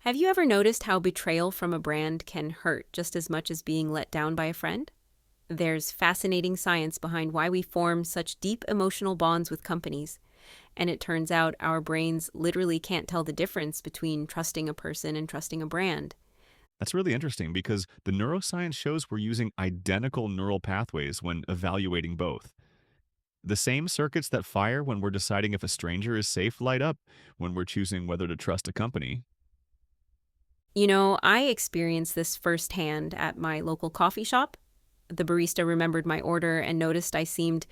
Have you ever noticed how betrayal from a brand can hurt just as much as being let down by a friend? There's fascinating science behind why we form such deep emotional bonds with companies, and it turns out our brains literally can't tell the difference between trusting a person and trusting a brand. That's really interesting because the neuroscience shows we're using identical neural pathways when evaluating both. The same circuits that fire when we're deciding if a stranger is safe light up when we're choosing whether to trust a company. I experienced this firsthand at my local coffee shop. The barista remembered my order and noticed I seemed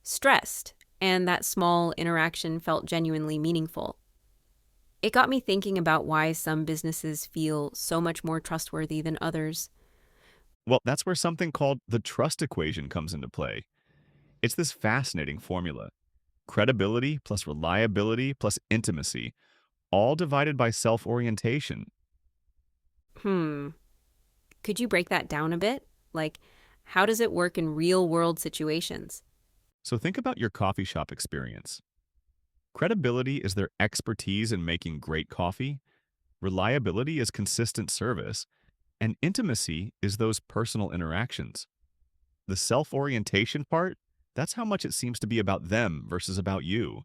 stressed, and that small interaction felt genuinely meaningful. It got me thinking about why some businesses feel so much more trustworthy than others. Well, that's where something called the trust equation comes into play. It's this fascinating formula: credibility plus reliability plus intimacy, all divided by self orientation. Hmm, could you break that down a bit? Like, how does it work in real world situations? So think about your coffee shop experience. Credibility is their expertise in making great coffee, reliability is consistent service, and intimacy is those personal interactions. The self orientation part, that's how much it seems to be about them versus about you.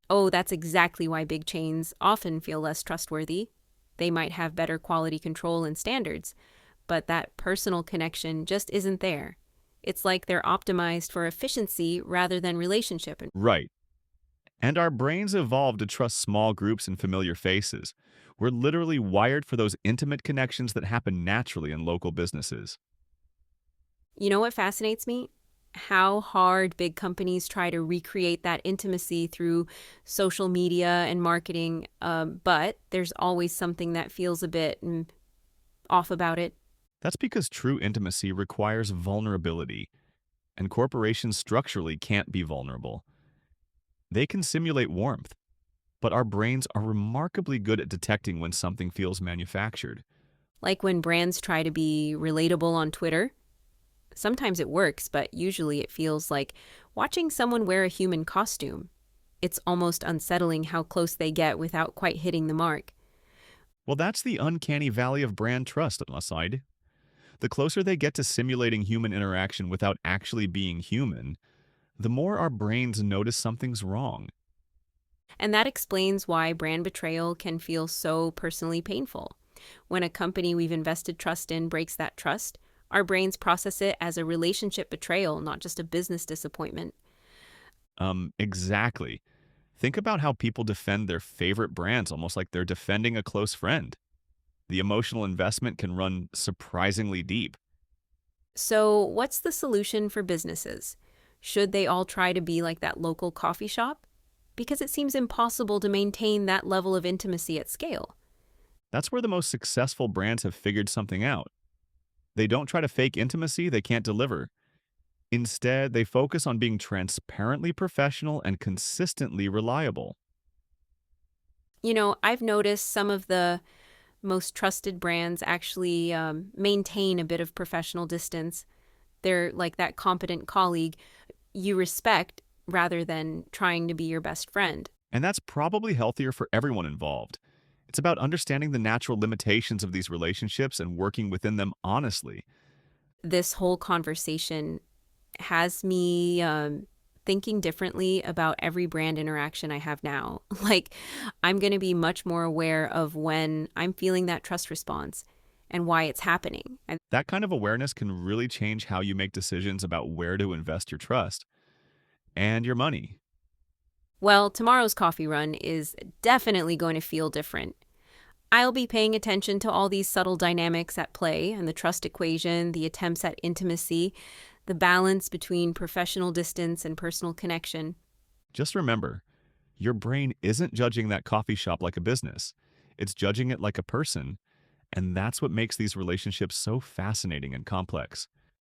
Oh, that's exactly why big chains often feel less trustworthy. They might have better quality control and standards, but that personal connection just isn't there. It's like they're optimized for efficiency rather than relationship. Right. And our brains evolved to trust small groups and familiar faces. We're literally wired for those intimate connections that happen naturally in local businesses. You know what fascinates me? How hard big companies try to recreate that intimacy through social media and marketing, but there's always something that feels a bit off about it. That's because true intimacy requires vulnerability, and corporations structurally can't be vulnerable. They can simulate warmth, but our brains are remarkably good at detecting when something feels manufactured. Like when brands try to be relatable on Twitter. Sometimes it works, but usually it feels like watching someone wear a human costume. It's almost unsettling how close they get without quite hitting the mark. Well, that's the uncanny valley of brand trust, on my side. The closer they get to simulating human interaction without actually being human, the more our brains notice something's wrong. And that explains why brand betrayal can feel so personally painful. When a company we've invested trust in breaks that trust, our brains process it as a relationship betrayal, not just a business disappointment. Exactly. Think about how people defend their favorite brands almost like they're defending a close friend. The emotional investment can run surprisingly deep. So, what's the solution for businesses? Should they all try to be like that local coffee shop? Because it seems impossible to maintain that level of intimacy at scale. That's where the most successful brands have figured something out. They don't try to fake intimacy they can't deliver. Instead, they focus on being transparently professional and consistently reliable. I've noticed some of the most trusted brands actually maintain a bit of professional distance. They're like that competent colleague you respect rather than trying to be your best friend. And that's probably healthier for everyone involved. It's about understanding the natural limitations of these relationships and working within them honestly. This whole conversation has me thinking differently about every brand interaction I have now. Like, I'm going to be much more aware of when I'm feeling that trust response and why it's happening. And That kind of awareness can really change how you make decisions about where to invest your trust and your money. well, tomorrow's coffee run is definitely going to feel different. I'll be paying attention to all these subtle dynamics at play and the trust equation, the attempts at intimacy, the balance between professional distance and personal connection. Just remember, your brain isn't judging that coffee shop like a business. It's judging it like a person, and that's what makes these relationships so fascinating and complex.